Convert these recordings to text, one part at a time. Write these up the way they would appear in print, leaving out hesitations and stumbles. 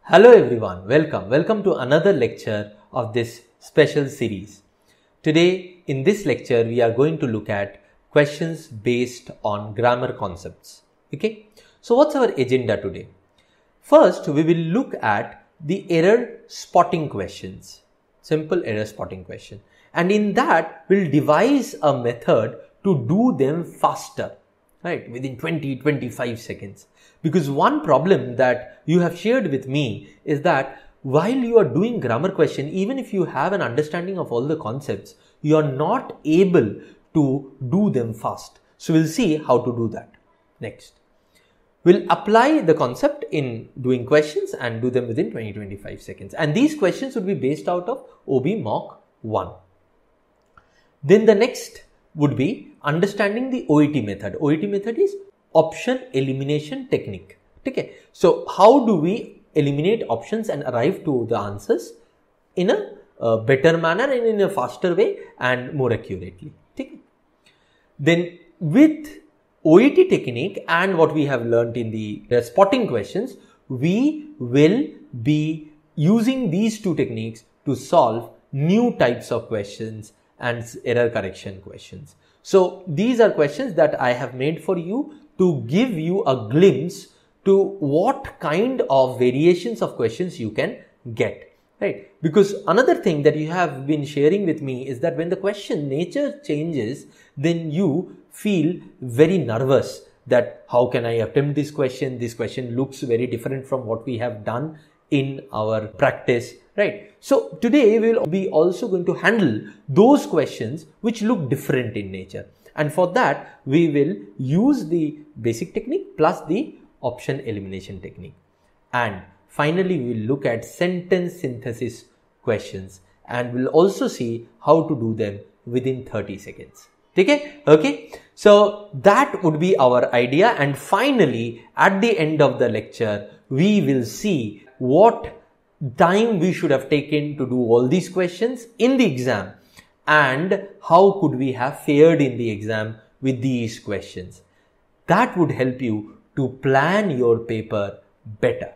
Hello everyone, welcome to another lecture of this special series. Today in this lecture we are going to look at questions based on grammar concepts. Okay, so what's our agenda today? First we will look at the error spotting questions, simple error spotting question, and in that we'll devise a method to do them faster, right, within 20-25 seconds. Because one problem that you have shared with me is that while you are doing grammar question, even if you have an understanding of all the concepts, you are not able to do them fast. So we'll see how to do that. Next, we'll apply the concept in doing questions and do them within 20-25 seconds. And these questions would be based out of OB Mock 1. Then the next would be understanding the OET method. OET method is option elimination technique. Okay, so how do we eliminate options and arrive to the answers in a better manner and in a faster way and more accurately. Okay. Then with OET technique and what we have learnt in the spotting questions, we will be using these two techniques to solve new types of questions and error correction questions. So these are questions that I have made for you to give you a glimpse to what kind of variations of questions you can get, right? Because another thing that you have been sharing with me is that when the question nature changes, then you feel very nervous that how can I attempt this question? This question looks very different from what we have done in our practice, right? So today we will be also going to handle those questions which look different in nature. And for that, we will use the basic technique plus the option elimination technique. And finally, we will look at sentence synthesis questions and we'll also see how to do them within 30 seconds. Okay? So that would be our idea. And finally, at the end of the lecture, we will see what time we should have taken to do all these questions in the exam and how could we have fared in the exam with these questions. That would help you to plan your paper better.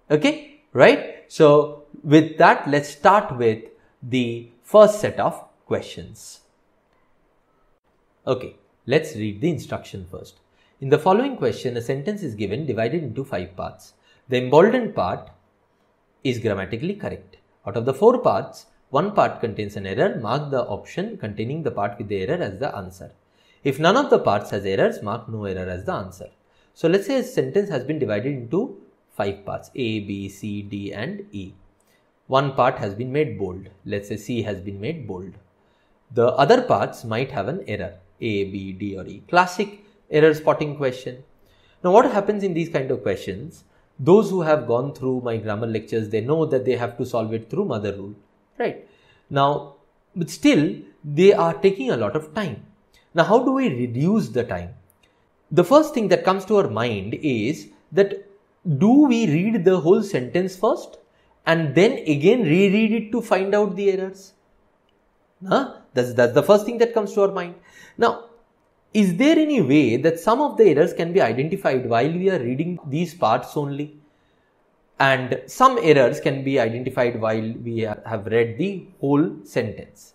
Okay, right? So with that, let's start with the first set of questions. Okay, let's read the instruction first. In the following question, a sentence is given divided into 5 parts. The emboldened part is grammatically correct. Out of the 4 parts, one part contains an error. Mark the option containing the part with the error as the answer. If none of the parts has errors, mark no error as the answer. So let's say a sentence has been divided into 5 parts, A, B, C, D and E. One part has been made bold. Let's say C has been made bold. The other parts might have an error, A, B, D or E. Classic error spotting question. Now what happens in these kind of questions? Those who have gone through my grammar lectures, they know that they have to solve it through mother rule. Right. Now, but still they are taking a lot of time. Now, how do we reduce the time? The first thing that comes to our mind is that do we read the whole sentence first and then again reread it to find out the errors? That's the first thing that comes to our mind. Now, is there any way that some of the errors can be identified while we are reading these parts only? And some errors can be identified while we have read the whole sentence.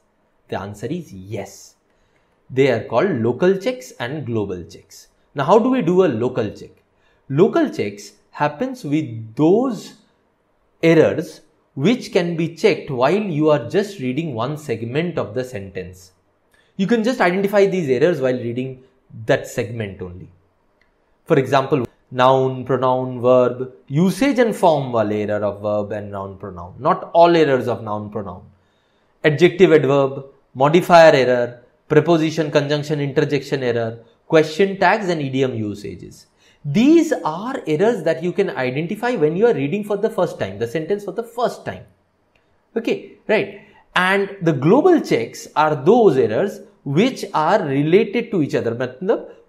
The answer is yes. They are called local checks and global checks. Now, how do we do a local check? Local checks happens with those errors which can be checked while you are just reading one segment of the sentence. You can just identify these errors while reading that segment only. For example, noun, pronoun, verb, usage and form wale error of verb and noun, pronoun. Not all errors of noun, pronoun. Adjective, adverb, modifier error, preposition, conjunction, interjection error, question tags and idiom usages. These are errors that you can identify when you are reading for the first time, the sentence for the first time. Okay, right. And the global checks are those errors which are related to each other.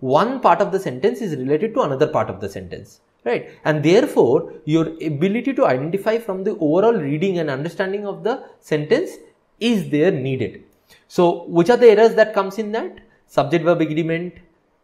One part of the sentence is related to another part of the sentence, right? And therefore, your ability to identify from the overall reading and understanding of the sentence is there needed. So, which are the errors that comes in that? Subject-verb agreement,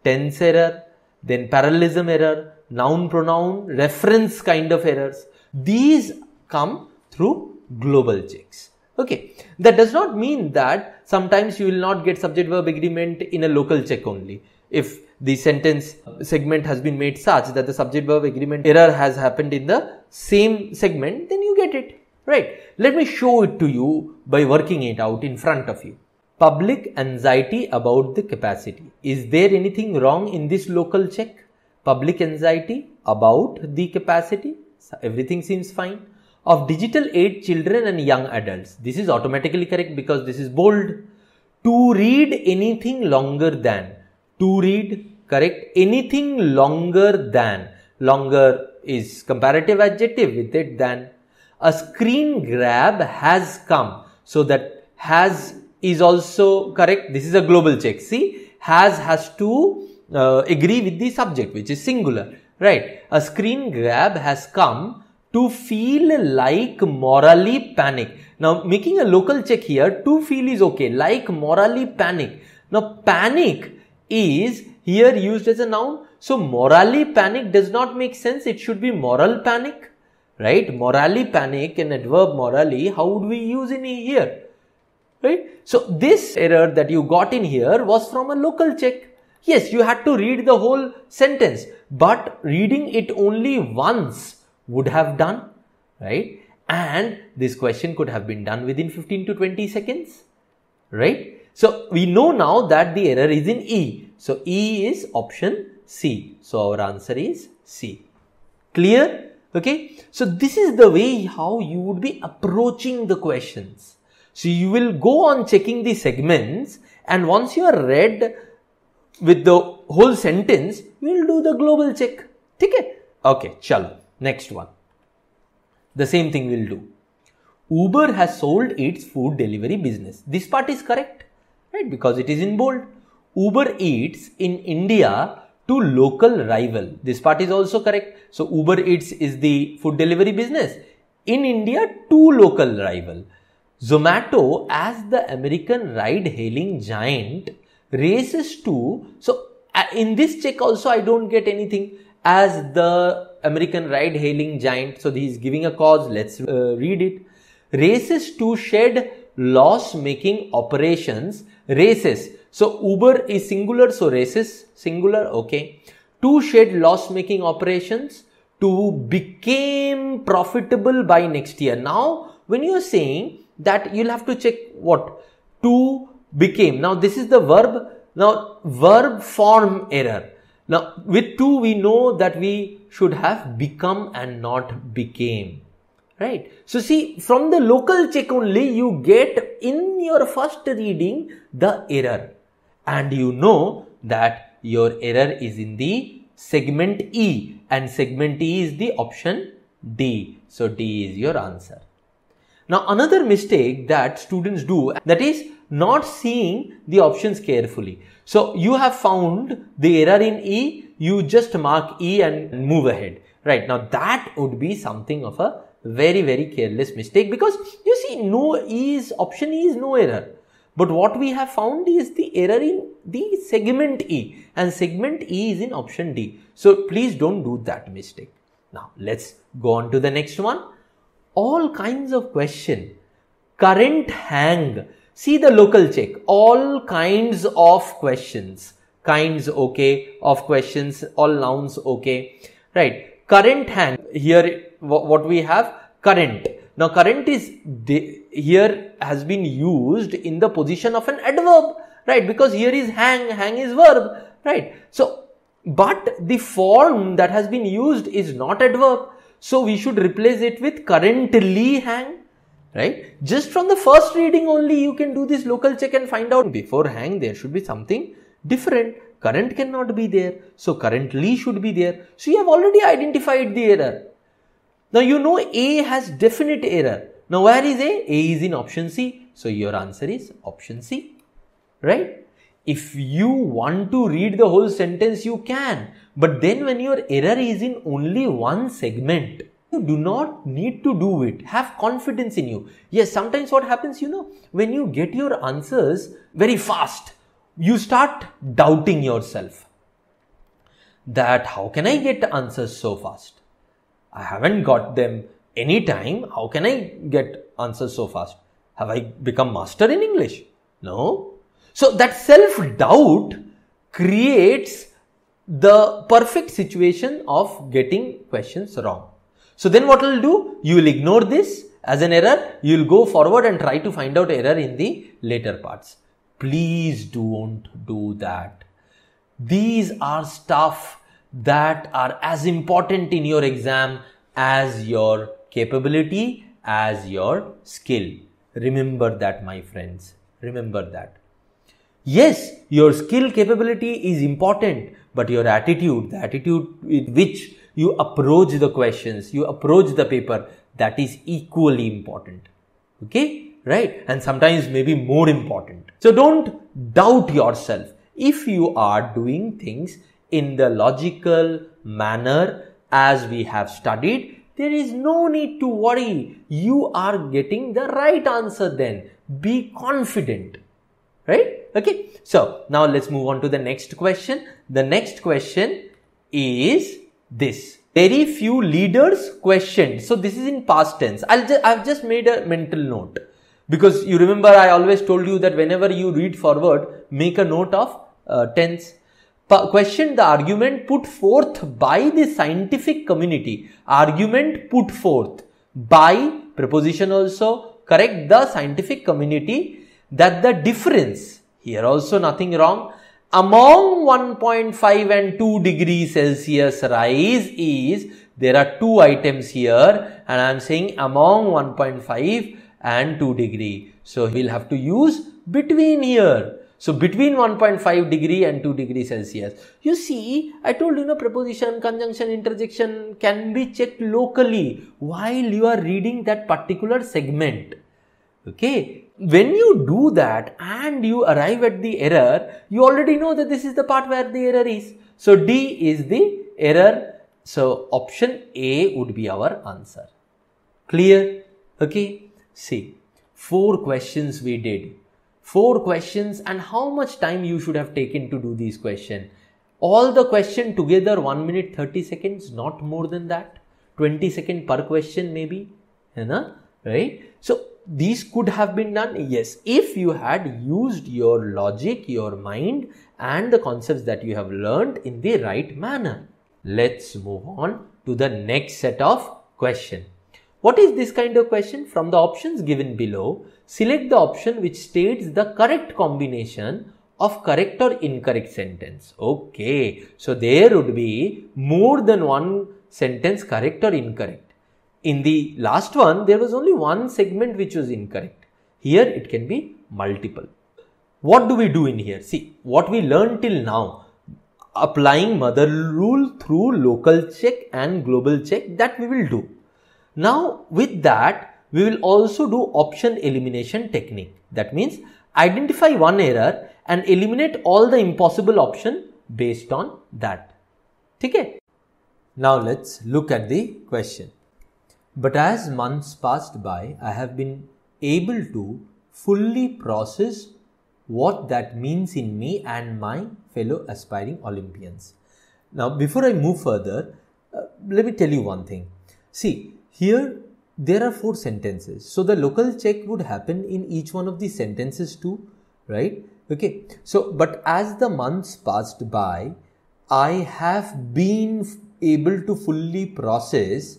tense error, then parallelism error, noun-pronoun, reference kind of errors. These come through global checks. Okay, that does not mean that sometimes you will not get subject verb agreement in a local check only. If the sentence segment has been made such that the subject verb agreement error has happened in the same segment, then you get it, right? Let me show it to you by working it out in front of you. Public anxiety about the capacity. Is there anything wrong in this local check? Public anxiety about the capacity. So everything seems fine. Of digital age children and young adults. This is automatically correct because this is bold. To read anything longer than. To read, correct. Anything longer than. Longer is comparative adjective with it than. A screen grab has come. So that has is also correct. This is a global check. See, has to agree with the subject, which is singular, right? A screen grab has come to feel like morally panic. Now, making a local check here, to feel is okay, like morally panic. Now, panic is here used as a noun. So, morally panic does not make sense. It should be moral panic, right? Morally panic, an adverb morally, how would we use in here, right? So, this error that you got in here was from a local check. Yes, you had to read the whole sentence, but reading it only once would have done, right? And this question could have been done within 15 to 20 seconds, right? So, we know now that the error is in E. So, E is option C. So, our answer is C. Clear? Okay. So, this is the way how you would be approaching the questions. So, you will go on checking the segments, and once you are read with the whole sentence, we will do the global check. Okay? Okay, chalo. Next one. The same thing we'll do. Uber has sold its food delivery business. This part is correct, right? Because it is in bold. Uber Eats in India to local rival. This part is also correct. So, Uber Eats is the food delivery business in India to local rival. Zomato as the American ride-hailing giant races to, so in this check also I don't get anything as the American ride-hailing giant. So, he is giving a cause. Let's read it. Races to shed loss-making operations. Races. So, Uber is singular. So, races singular. Okay. To shed loss-making operations to become profitable by next year. Now, when you are saying that, you'll have to check what? To became. Now, this is the verb. Now, verb form error. Now, with to, we know that we should have become and not became, right? So, see, from the local check only, you get in your first reading the error, and you know that your error is in the segment E, and segment E is the option D. So, D is your answer. Now, another mistake that students do, that is not seeing the options carefully. So, you have found the error in E, you just mark E and move ahead, right? Now, that would be something of a very, very careless mistake, because you see, option E is no error. But what we have found is the error in the segment E, and segment E is in option D. So, please don't do that mistake. Now, let's go on to the next one. All kinds of question. Current hang. See the local check. All kinds of questions. Kinds, okay. Of questions, all nouns, okay. Right. Current hang. Here, what we have? Current. Now, current is here has been used in the position of an adverb, right? Because here is hang. Hang is verb, right? So, but the form that has been used is not adverb. So, we should replace it with currently hang, right? Just from the first reading only, you can do this local check and find out before hang, there should be something different. Current cannot be there. So, currently should be there. So, you have already identified the error. Now, you know A has definite error. Now, where is A? A is in option C. So, your answer is option C, right? If you want to read the whole sentence, you can. But then when your error is in only one segment, you do not need to do it. Have confidence in you. Yes, sometimes what happens, you know, when you get your answers very fast, you start doubting yourself. That how can I get answers so fast? I haven't got them anytime. How can I get answers so fast? Have I become master in English? No. So that self-doubt creates the perfect situation of getting questions wrong. So then what will do? You will ignore this as an error. You will go forward and try to find out error in the later parts. Please don't do that. These are stuff that are as important in your exam as your capability, as your skill. Remember that, my friends. Remember that. Yes, your skill capability is important, but your attitude, the attitude with which you approach the questions, you approach the paper, that is equally important. Okay, right? And sometimes maybe more important. So don't doubt yourself. If you are doing things in the logical manner as we have studied, there is no need to worry. You are getting the right answer then. Be confident. Right? Okay. So now let's move on to the next question. The next question is this. Very few leaders questioned. So this is in past tense. I've just made a mental note. Because you remember I always told you that whenever you read forward, make a note of tense. Question the argument put forth by the scientific community. Argument put forth by, preposition also, correct the scientific community, that the difference, here also nothing wrong, among 1.5 and 2 degrees Celsius rise is, there are two items here and I am saying among 1.5 and 2 degree. So we'll have to use between here. So between 1.5 degree and 2 degree Celsius. You see, I told you, preposition, conjunction, interjection can be checked locally while you are reading that particular segment. Okay. When you do that and you arrive at the error, you already know that this is the part where the error is. So D is the error. So option A would be our answer. Clear? Okay. See, 4 questions we did. 4 questions, and how much time you should have taken to do these questions? All the question together 1 minute 30 seconds, not more than that. 20 seconds per question maybe. Right? So these could have been done, yes, if you had used your logic, your mind and the concepts that you have learned in the right manner. Let's move on to the next set of question. What is this kind of question? From the options given below, select the option which states the correct combination of correct or incorrect sentence. Okay, so there would be more than one sentence correct or incorrect. In the last one, there was only one segment which was incorrect. Here it can be multiple. What do we do in here? See, what we learned till now, applying mother rule through local check and global check, that we will do. Now with that, we will also do option elimination technique. That means identify one error and eliminate all the impossible option based on that. Okay? Now let's look at the question. But as months passed by, I have been able to fully process what that means in me and my fellow aspiring Olympians. Now, before I move further, let me tell you one thing. See, here there are 4 sentences. So, the local check would happen in each one of these sentences too, right? Okay. So, but as the months passed by, I have been able to fully process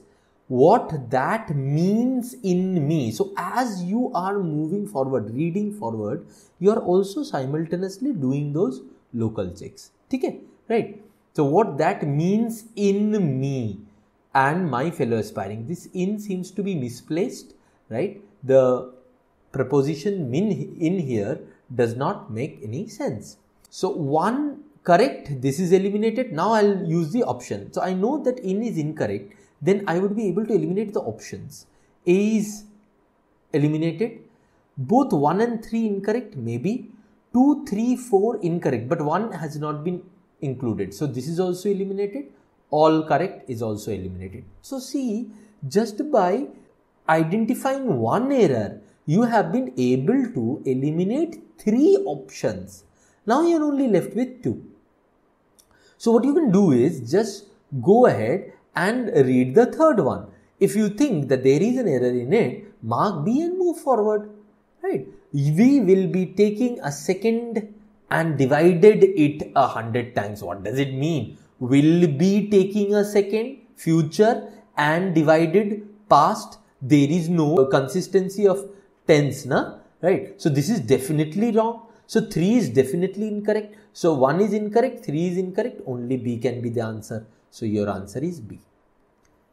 what that means in me. So as you are moving forward, reading forward, you are also simultaneously doing those local checks. Okay, right? So what that means in me and my fellow aspiring. This in seems to be misplaced, right? The preposition in here does not make any sense. So one correct, this is eliminated. Now I'll use the option. So I know that in is incorrect. Then I would be able to eliminate the options. A is eliminated. Both 1 and 3 incorrect, maybe. 2, 3, 4 incorrect, but 1 has not been included. So this is also eliminated. All correct is also eliminated. So see, just by identifying one error, you have been able to eliminate 3 options. Now you are only left with 2. So what you can do is just go ahead and read the third one. if you think that there is an error in it, mark B and move forward, right? We will be taking a second and divided it 100 times. What does it mean? Will be taking a second, future, and divided past. There is no consistency of tense, na? Right? So this is definitely wrong. So 3 is definitely incorrect. So 1 is incorrect, 3 is incorrect, only B can be the answer. So your answer is B.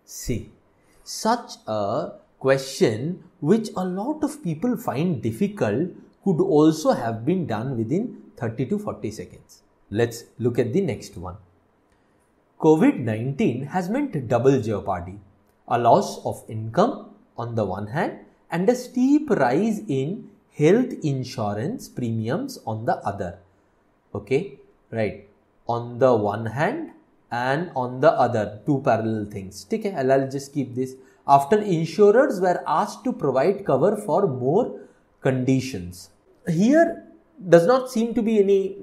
See, such a question which a lot of people find difficult could also have been done within 30 to 40 seconds. Let's look at the next one. COVID-19 has meant double jeopardy, a loss of income on the one hand and a steep rise in health insurance premiums on the other. Okay, right. On the one hand and on the other, two parallel things. Okay, I'll just keep this. After insurers were asked to provide cover for more conditions. Here does not seem to be any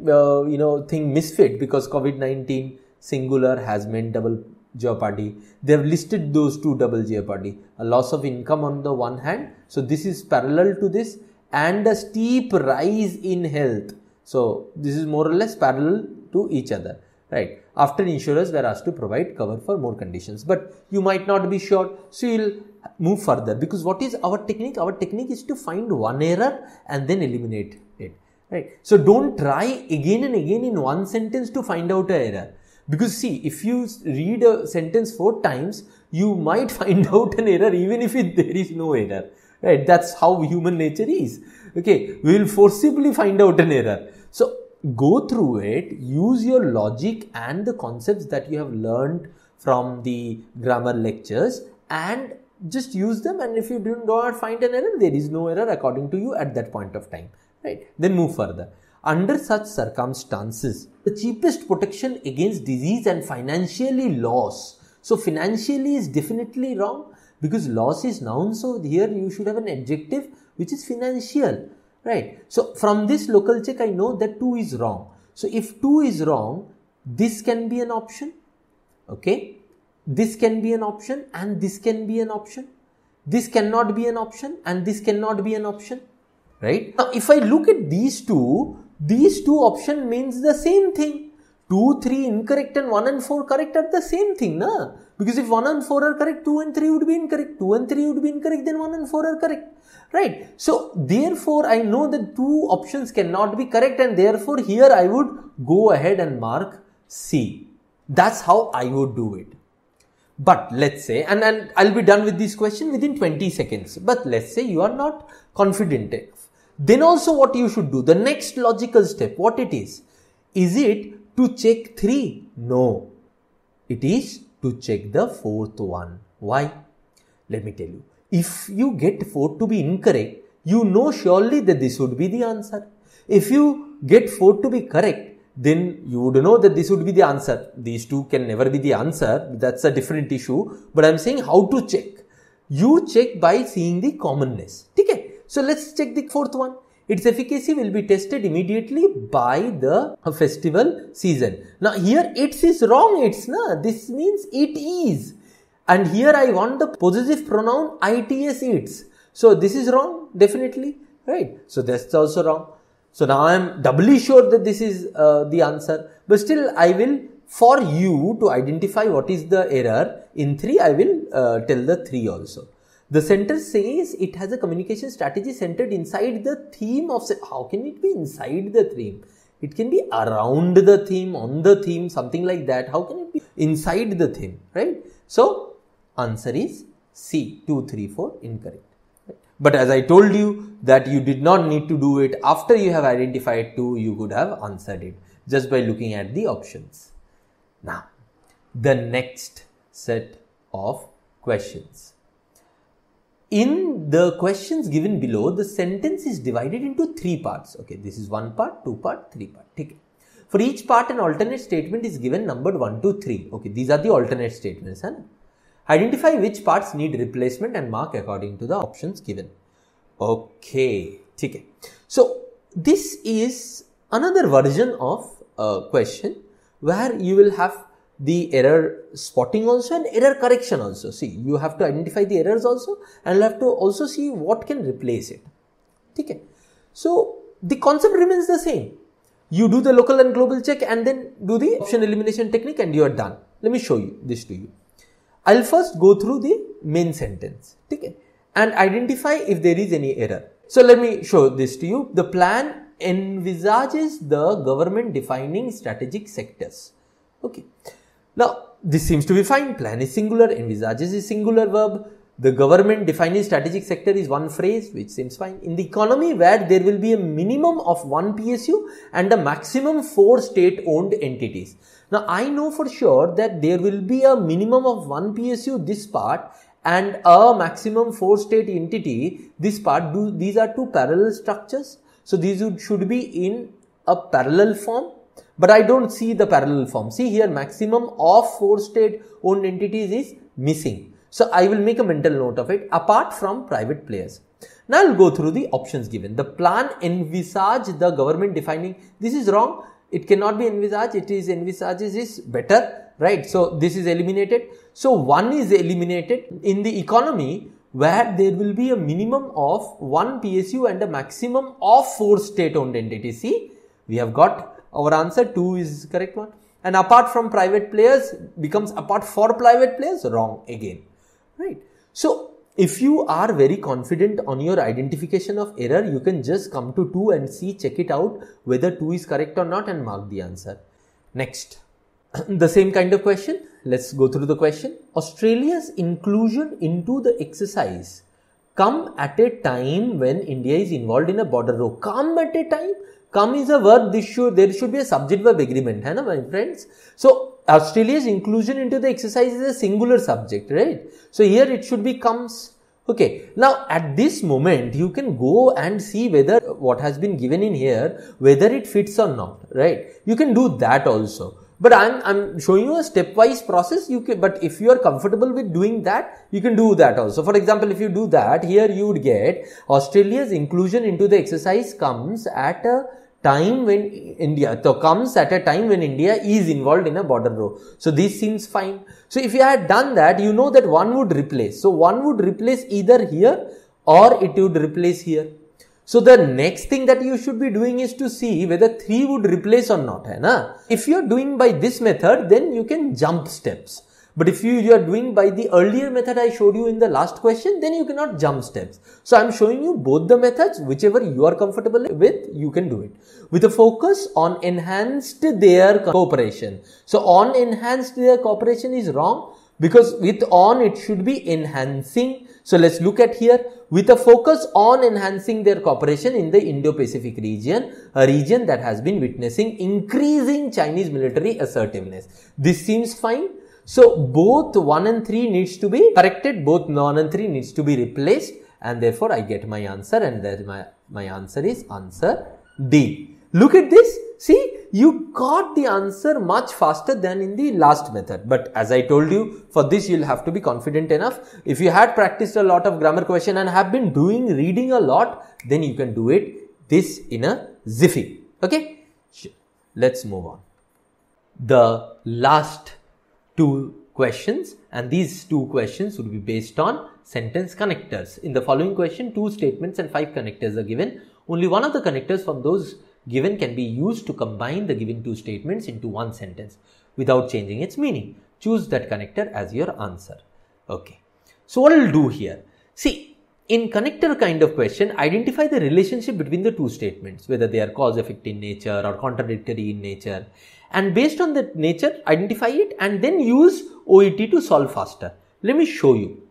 thing misfit, because COVID-19 singular has meant double jeopardy. They have listed those two double jeopardy. A loss of income on the one hand. So this is parallel to this, and a steep rise in health. So this is more or less parallel to each other, right? After insurers were asked to provide cover for more conditions, but you might not be sure, so you'll move further, because what is our technique? Our technique is to find one error and then eliminate it, right? So don't try again and again in one sentence to find out an error, because see, if you read a sentence 4 times, you might find out an error even if there is no error, right? That's how human nature is. Okay, we will forcibly find out an error. So go through it, use your logic and the concepts that you have learned from the grammar lectures, and just use them. And if you do not find an error, there is no error according to you at that point of time, right? Then move further. Under such circumstances, the cheapest protection against disease and financially loss. So financially is definitely wrong, because loss is noun. So here you should have an adjective which is financial, right? So from this local check, I know that 2 is wrong. So if 2 is wrong, this can be an option. Okay. This can be an option, and this can be an option. This cannot be an option, and this cannot be an option, right? Now, if I look at these two options means the same thing. 2, 3 incorrect and 1 and 4 correct are the same thing, na? Because if 1 and 4 are correct, 2 and 3 would be incorrect. 2 and 3 would be incorrect, then 1 and 4 are correct, right? So therefore, I know that 2 options cannot be correct, and therefore here I would go ahead and mark C. That's how I would do it. But let's say, and I'll be done with this question within 20 seconds. But let's say you are not confident enough. Then also what you should do, the next logical step, what it is it to check 3? No, it is to check the 4th one. Why? Let me tell you. If you get 4 to be incorrect, you know surely that this would be the answer. If you get 4 to be correct, then you would know that this would be the answer. These two can never be the answer. That's a different issue. But I'm saying how to check. You check by seeing the commonness. Okay. So let's check the 4th one. Its efficacy will be tested immediately by the festival season. Now here it is wrong. This means it is. And here I want the possessive pronoun its, its. So this is wrong, definitely, right? So that's also wrong. So now I am doubly sure that this is the answer. But still I will, for you to identify what is the error in 3, I will tell the 3 also. The sentence says it has a communication strategy centered inside the theme of, how can it be inside the theme? It can be around the theme, on the theme, something like that. How can it be inside the theme, right? So answer is C, 2, 3, 4, incorrect. Right? But as I told you that you did not need to do it after you have identified 2, you could have answered it just by looking at the options. Now, the next set of questions. In the questions given below, the sentence is divided into 3 parts. Okay, this is 1 part, 2 part, 3 part. Okay. For each part, an alternate statement is given numbered 1 to 3. Okay, these are the alternate statements. Huh? Identify which parts need replacement and mark according to the options given. Okay, okay. So this is another version of a question where you will have the error spotting also and error correction also. See, you have to identify the errors also and you have to also see what can replace it. Okay. So the concept remains the same. You do the local and global check and then do the option elimination technique and you are done. Let me show you this to you. I'll first go through the main sentence, okay, and identify if there is any error. So let me show this to you. The plan envisages the government defining strategic sectors. Okay. Now, this seems to be fine. Plan is singular, envisages is singular verb. The government defining strategic sector is one phrase, which seems fine. In the economy where there will be a minimum of 1 PSU and a maximum 4 state-owned entities. Now, I know for sure that there will be a minimum of 1 PSU this part and a maximum 4 state entity this part. These are two parallel structures. So, these should be in a parallel form. But I don't see the parallel form. See here, maximum of 4 state-owned entities is missing. So, I will make a mental note of it apart from private players. Now, I will go through the options given. The plan envisage the government defining. This is wrong. It cannot be envisage. It is envisages is better, right? So, this is eliminated. So, 1 is eliminated. In the economy where there will be a minimum of 1 PSU and a maximum of 4 state-owned entities. See, we have got our answer. 2 is the correct one. And apart from private players becomes apart for private players, wrong again. Right. So, if you are very confident on your identification of error, you can just come to 2 and see, check it out whether 2 is correct or not and mark the answer. Next, the same kind of question. Let's go through the question. Australia's inclusion into the exercise come at a time when India is involved in a border row. Come at a time. Come is a verb. There should be a subject verb agreement, hai na, my friends. So, Australia's inclusion into the exercise is a singular subject, right? So, here it should be comes. Okay. Now, at this moment, you can go and see whether what has been given in here, whether it fits or not, right? You can do that also. But I'm showing you a stepwise process. But if you are comfortable with doing that, you can do that also. For example, if you do that, here you would get Australia's inclusion into the exercise comes at a time when India is involved in a border row. So, this seems fine. So, if you had done that, you know that 1 would replace. So, 1 would replace either here or it would replace here. So, the next thing that you should be doing is to see whether 3 would replace or not. Hai na? If you are doing by this method, then you can jump steps. But if you are doing by the earlier method I showed you in the last question, then you cannot jump steps. So, I am showing you both the methods, whichever you are comfortable with, you can do it. With a focus on enhanced their cooperation. So, on enhanced their cooperation is wrong because with on it should be enhancing. So, let's look at here. With a focus on enhancing their cooperation in the Indo-Pacific region, a region that has been witnessing increasing Chinese military assertiveness. This seems fine. So, both 1 and 3 needs to be corrected, both 1 and 3 needs to be replaced and therefore, I get my answer and then my answer is answer D. Look at this. See, you got the answer much faster than in the last method. But as I told you, for this you'll have to be confident enough. If you had practiced a lot of grammar question and have been reading a lot, then you can do this in a jiffy. Okay? Let's move on. The last 2 questions, and these 2 questions would be based on sentence connectors. In the following question, 2 statements and 5 connectors are given. Only one of the connectors from those given can be used to combine the given 2 statements into one sentence without changing its meaning. Choose that connector as your answer. Okay. So, what we'll do here? See, in connector kind of question, identify the relationship between the 2 statements, whether they are cause-effect in nature or contradictory in nature. And based on that nature, identify it and then use OET to solve faster. Let me show you.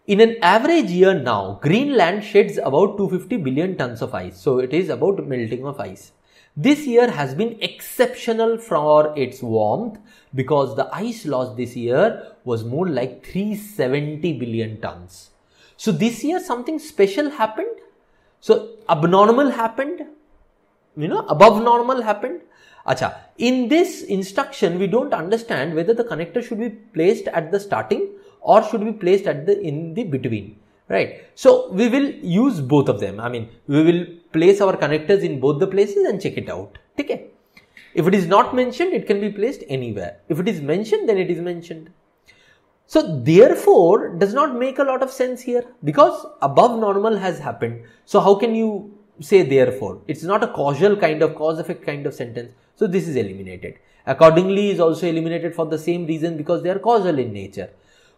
In an average year now, Greenland sheds about 250 billion tons of ice. So, it is about melting of ice. This year has been exceptional for its warmth because the ice loss this year was more like 370 billion tons. So, this year something special happened. So, abnormal happened. Above normal happened. Acha, in this instruction, we don't understand whether the connector should be placed at the starting or should be placed in the between, right? So, we will use both of them. I mean, we will place our connectors in both the places and check it out. Okay? If it is not mentioned, it can be placed anywhere. If it is mentioned, then it is mentioned. So therefore does not make a lot of sense here, because above normal has happened. So how can you say therefore? It's not a causal kind of cause effect kind of sentence. So this is eliminated. Accordingly is also eliminated for the same reason, because they are causal in nature.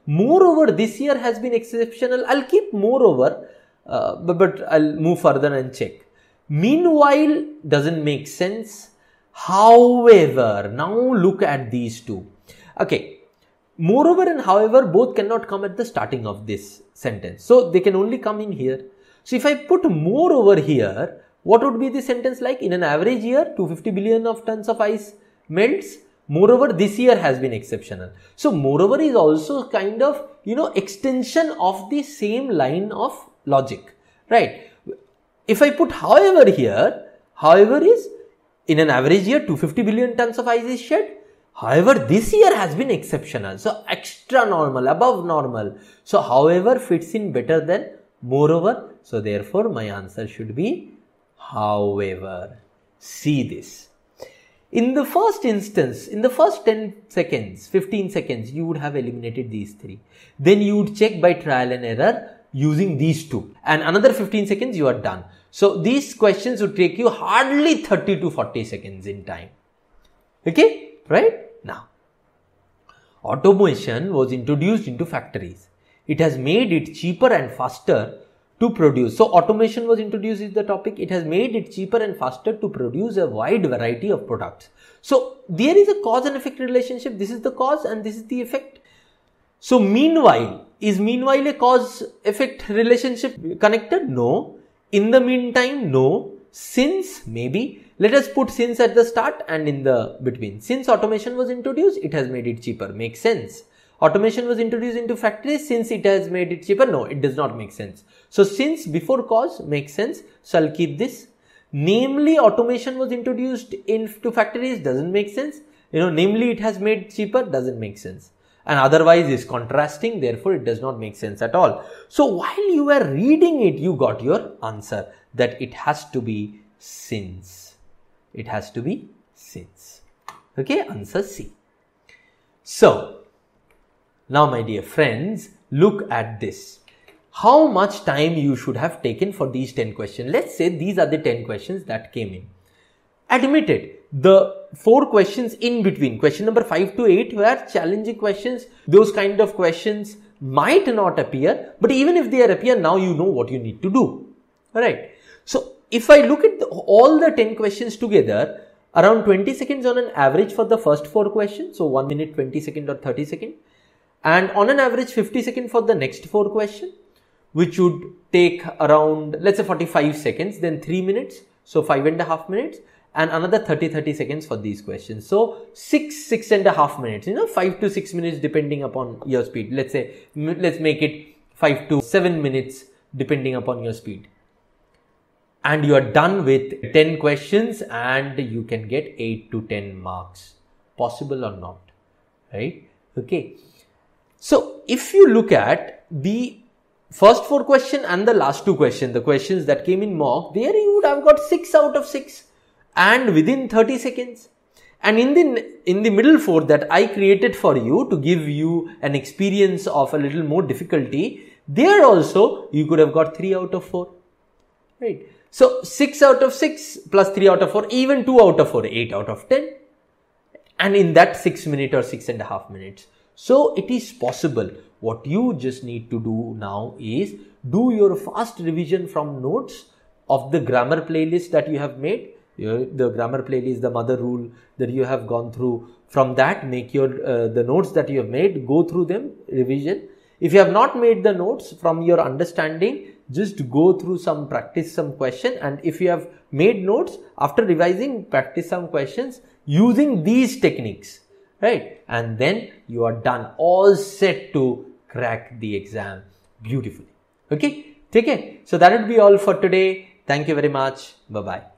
Moreover, this year has been exceptional. I'll keep moreover, but I'll move further and check. Meanwhile doesn't make sense. However, now look at these two. Okay, moreover and however both cannot come at the starting of this sentence. So they can only come in here. So if I put moreover here, what would be the sentence like? In an average year, 250 billion of tons of ice melts. Moreover, this year has been exceptional. So moreover is also kind of, extension of the same line of logic, right? If I put however here, however is in an average year 250 billion tons of ice is shed. However, this year has been exceptional. So extra normal, above normal. So however fits in better than moreover. So therefore my answer should be however. See this. In the first instance, in the first 10 seconds, 15 seconds, you would have eliminated these three. Then you would check by trial and error using these two. And another 15 seconds, you are done. So these questions would take you hardly 30 to 40 seconds in time. Okay, right? Now, automation was introduced into factories. It has made it cheaper and faster to produce. So automation was introduced is the topic. It has made it cheaper and faster to produce a wide variety of products. So there is a cause and effect relationship. This is the cause and this is the effect. So meanwhile, is meanwhile a cause effect relationship connected? No. In the meantime, no. Since, maybe. Let us put since at the start and in the between. Since automation was introduced, it has made it cheaper. Makes sense. Automation was introduced into factories. Since it has made it cheaper, no, it does not make sense. So since before cause makes sense. So I'll keep this. Namely, automation was introduced into factories, doesn't make sense. Namely it has made cheaper, doesn't make sense. And otherwise is contrasting, therefore it does not make sense at all. So while you were reading it, you got your answer that it has to be since. It has to be since. Okay, answer C. So now my dear friends, look at this. How much time you should have taken for these 10 questions? Let's say these are the 10 questions that came in. Admitted, the 4 questions in between, question number 5 to 8 were challenging questions. Those kind of questions might not appear, but even if they appear, now you know what you need to do. Alright. So if I look at all the 10 questions together, around 20 seconds on an average for the first 4 questions. So 1 minute, 20 seconds or 30 seconds. And on an average 50 seconds for the next 4 questions, which would take around, let's say 45 seconds, then 3 minutes. So 5.5 minutes. And another 30 seconds for these questions. So 6.5 minutes, 5 to 6 minutes depending upon your speed. Let's make it 5 to 7 minutes depending upon your speed. And you are done with 10 questions and you can get 8 to 10 marks. Possible or not, right? Okay. So if you look at the first 4 questions and the last 2 questions, the questions that came in mock, there you would have got 6 out of 6. And within 30 seconds. And in the middle 4 that I created for you to give you an experience of a little more difficulty, there also you could have got 3 out of 4. Right. So 6 out of 6 plus 3 out of 4, even 2 out of 4, 8 out of 10. And in that 6 minutes or 6.5 minutes. So it is possible. What you just need to do now is do your fast revision from notes of the grammar playlist that you have made. The grammar playlist, the mother rule that you have gone through. From that, make your the notes that you have made, go through them, revision. If you have not made the notes from your understanding, just go through some, practice some question. And if you have made notes, after revising, practice some questions using these techniques, right? And then you are done, all set to crack the exam beautifully. Okay, take care. So that would be all for today. Thank you very much. Bye-bye.